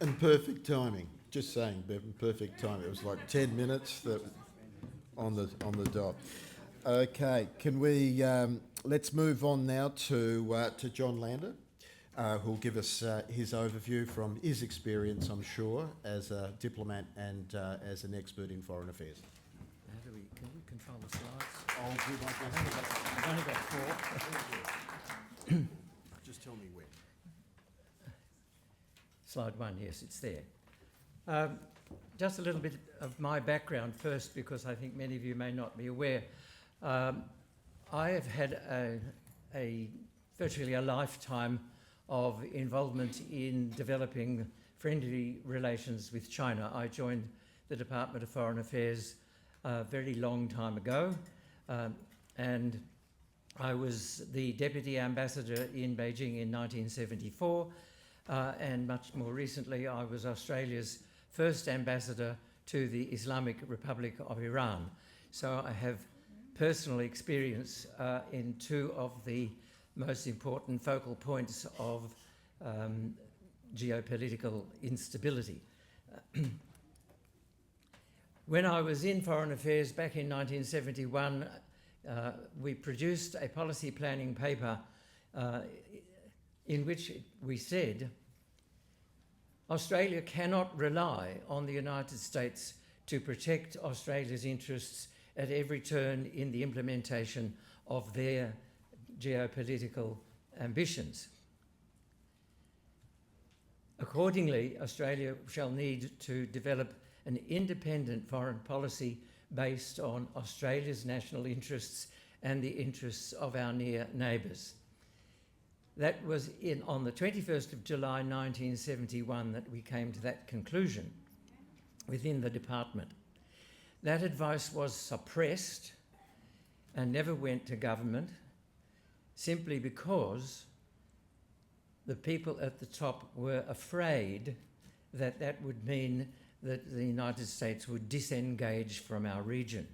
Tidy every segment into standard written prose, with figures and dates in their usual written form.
And perfect timing. Just saying, Bevan, perfect timing. It was like 10 minutes on the dot. Okay, can we let's move on now to John Lander, who'll give us his overview from his experience, I'm sure, as a diplomat and as an expert in foreign affairs. Can we control the slides? I'll do my best. I've only got 4. Just tell me when. Slide 1, yes, it's there. Just a little bit of my background first, because I think many of you may not be aware. I have had virtually a lifetime of involvement in developing friendly relations with China. I joined the Department of Foreign Affairs a very long time ago, and I was the Deputy Ambassador in Beijing in 1974, and much more recently I was Australia's first ambassador to the Islamic Republic of Iran. So I have personal experience in 2 of the most important focal points of geopolitical instability. When I was in Foreign Affairs back in 1971, we produced a policy planning paper in which we said Australia cannot rely on the United States to protect Australia's interests at every turn in the implementation of their geopolitical ambitions. Accordingly, Australia shall need to develop an independent foreign policy based on Australia's national interests and the interests of our near neighbours. That was on the 21st of July 1971 that we came to that conclusion within the department. That advice was suppressed and never went to government, simply because the people at the top were afraid that that would mean that the United States would disengage from our region.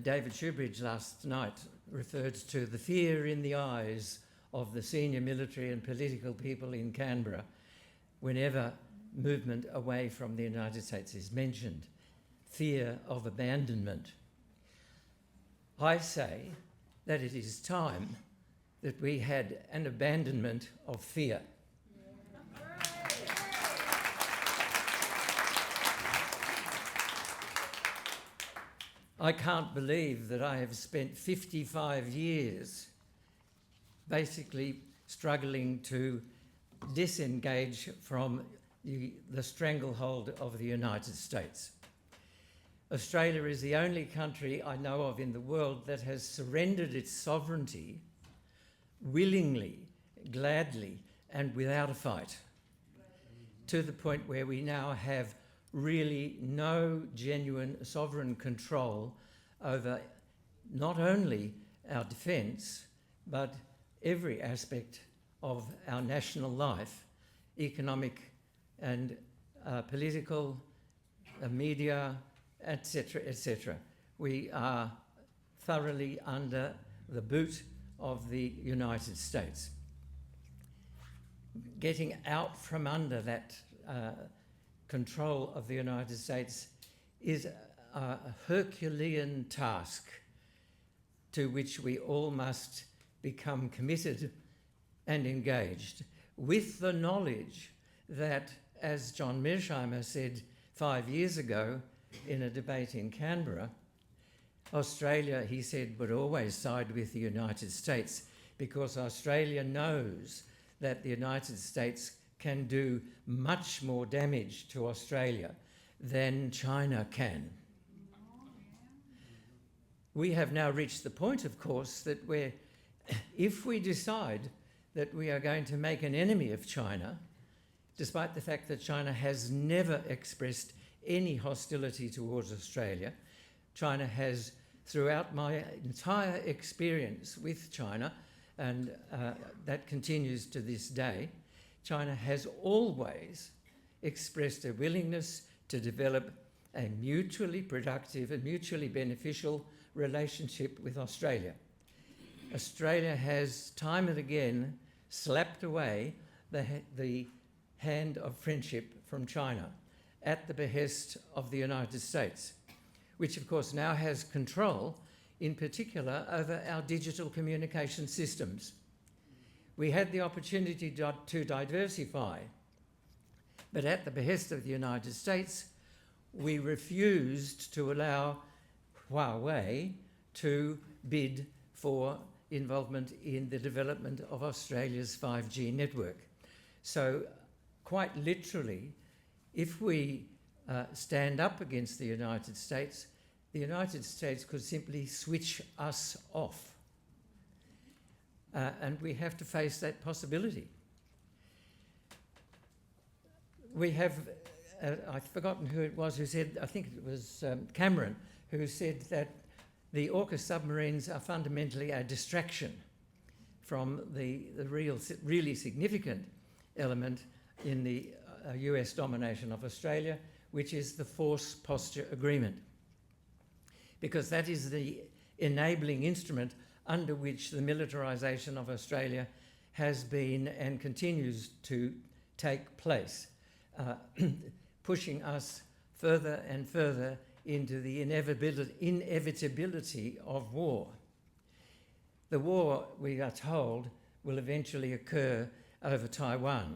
David Shoebridge last night referred to the fear in the eyes of the senior military and political people in Canberra whenever movement away from the United States is mentioned. Fear of abandonment. I say that it is time that we had an abandonment of fear. I can't believe that I have spent 55 years basically struggling to disengage from the stranglehold of the United States. Australia is the only country I know of in the world that has surrendered its sovereignty willingly, gladly, and without a fight, to the point where we now have really no genuine sovereign control over not only our defence, but every aspect of our national life, economic and political, media, etc., etc. We are thoroughly under the boot of the United States. Getting out from under that control of the United States is a Herculean task to which we all must become committed and engaged, with the knowledge that, as John Mearsheimer said 5 years ago in a debate in Canberra, Australia, he said, would always side with the United States because Australia knows that the United States can do much more damage to Australia than China can. We have now reached the point, of course, that if we decide that we are going to make an enemy of China, despite the fact that China has never expressed any hostility towards Australia, China has, throughout my entire experience with China, and that continues to this day, China has always expressed a willingness to develop a mutually productive and mutually beneficial relationship with Australia. Australia has time and again slapped away the hand of friendship from China at the behest of the United States, which of course now has control, in particular, over our digital communication systems. We had the opportunity to diversify, but at the behest of the United States, we refused to allow Huawei to bid for involvement in the development of Australia's 5G network. So quite literally, if we stand up against the United States could simply switch us off. And we have to face that possibility. We have, I've forgotten who it was who said, I think it was Cameron, who said that the AUKUS submarines are fundamentally a distraction from the really significant element in the US domination of Australia, which is the force posture agreement, because that is the enabling instrument under which the militarisation of Australia has been and continues to take place, pushing us further and further into the inevitability of war. The war, we are told, will eventually occur over Taiwan.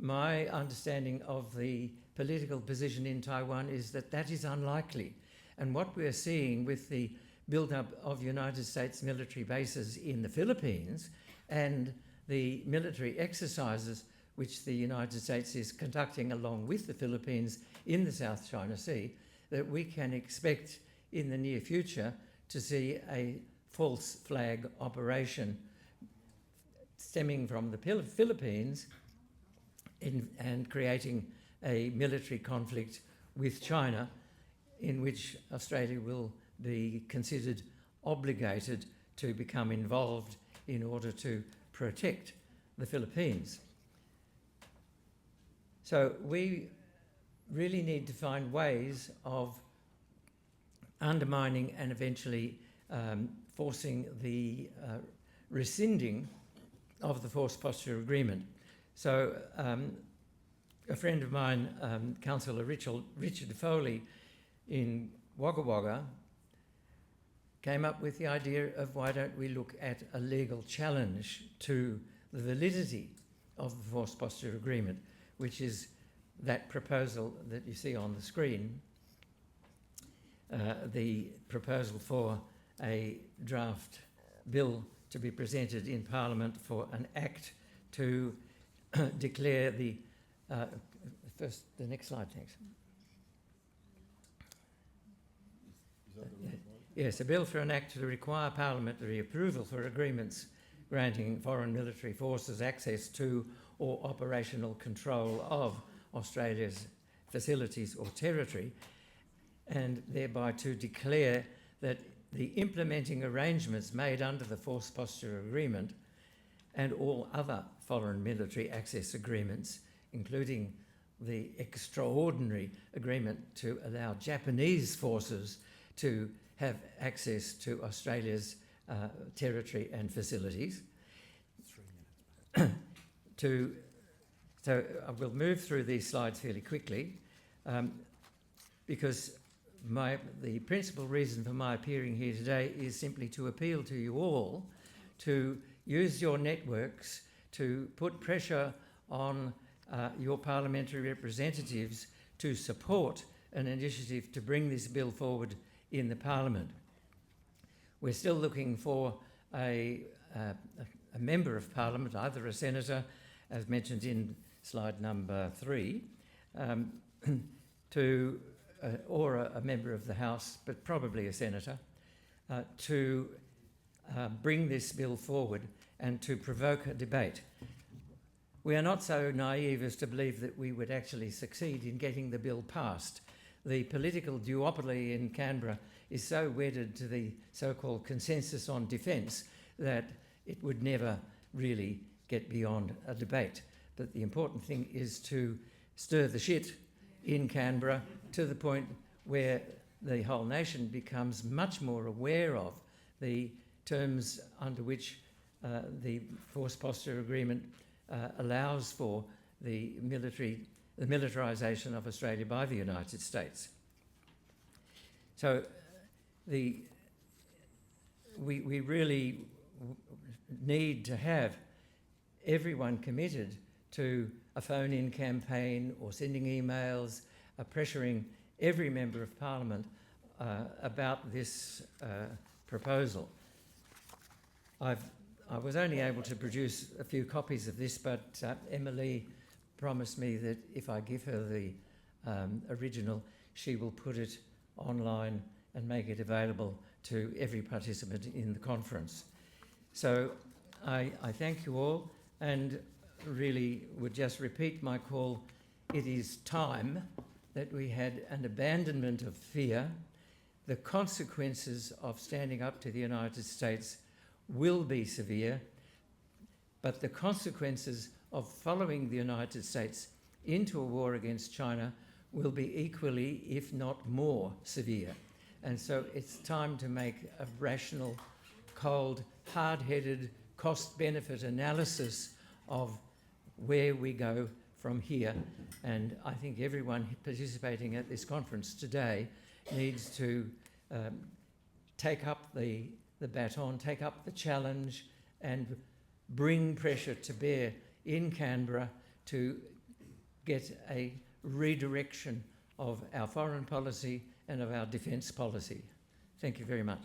My understanding of the political position in Taiwan is that that is unlikely. And what we're seeing with the build-up of United States military bases in the Philippines and the military exercises which the United States is conducting along with the Philippines in the South China Sea, that we can expect in the near future to see a false flag operation stemming from the Philippines and creating a military conflict with China, in which Australia will be considered obligated to become involved in order to protect the Philippines. So we really need to find ways of undermining and eventually forcing the rescinding of the force posture agreement. So a friend of mine, Councillor Richard Foley in Wagga Wagga, came up with the idea of why don't we look at a legal challenge to the validity of the force posture agreement, which is that proposal that you see on the screen, the proposal for a draft bill to be presented in Parliament for an act to declare the next slide, thanks. Yes, a bill for an act to require parliamentary approval for agreements granting foreign military forces access to or operational control of Australia's facilities or territory, and thereby to declare that the implementing arrangements made under the force posture agreement and all other foreign military access agreements, including the extraordinary agreement to allow Japanese forces to have access to Australia's territory and facilities. So I will move through these slides fairly quickly because the principal reason for my appearing here today is simply to appeal to you all to use your networks to put pressure on your parliamentary representatives to support an initiative to bring this bill forward in the Parliament. We're still looking for a member of Parliament, either a senator, as mentioned in slide number 3, or a member of the House, but probably a senator, to bring this bill forward and to provoke a debate. We are not so naive as to believe that we would actually succeed in getting the bill passed. The political duopoly in Canberra is so wedded to the so-called consensus on defence that it would never really get beyond a debate. But the important thing is to stir the shit in Canberra to the point where the whole nation becomes much more aware of the terms under which the force posture agreement allows for the militarisation of Australia by the United States. So we really need to have everyone committed to a phone-in campaign or sending emails, pressuring every member of Parliament about this proposal. I was only able to produce a few copies of this, but Emily promised me that if I give her the original, she will put it online and make it available to every participant in the conference. So I thank you all, and really would just repeat my call. It is time that we had an abandonment of fear. The consequences of standing up to the United States will be severe, but the consequences of following the United States into a war against China will be equally, if not more, severe. And so it's time to make a rational, cold, hard-headed, cost-benefit analysis of where we go from here. And I think everyone participating at this conference today needs to take up the baton, take up the challenge, and bring pressure to bear in Canberra to get a redirection of our foreign policy and of our defence policy. Thank you very much.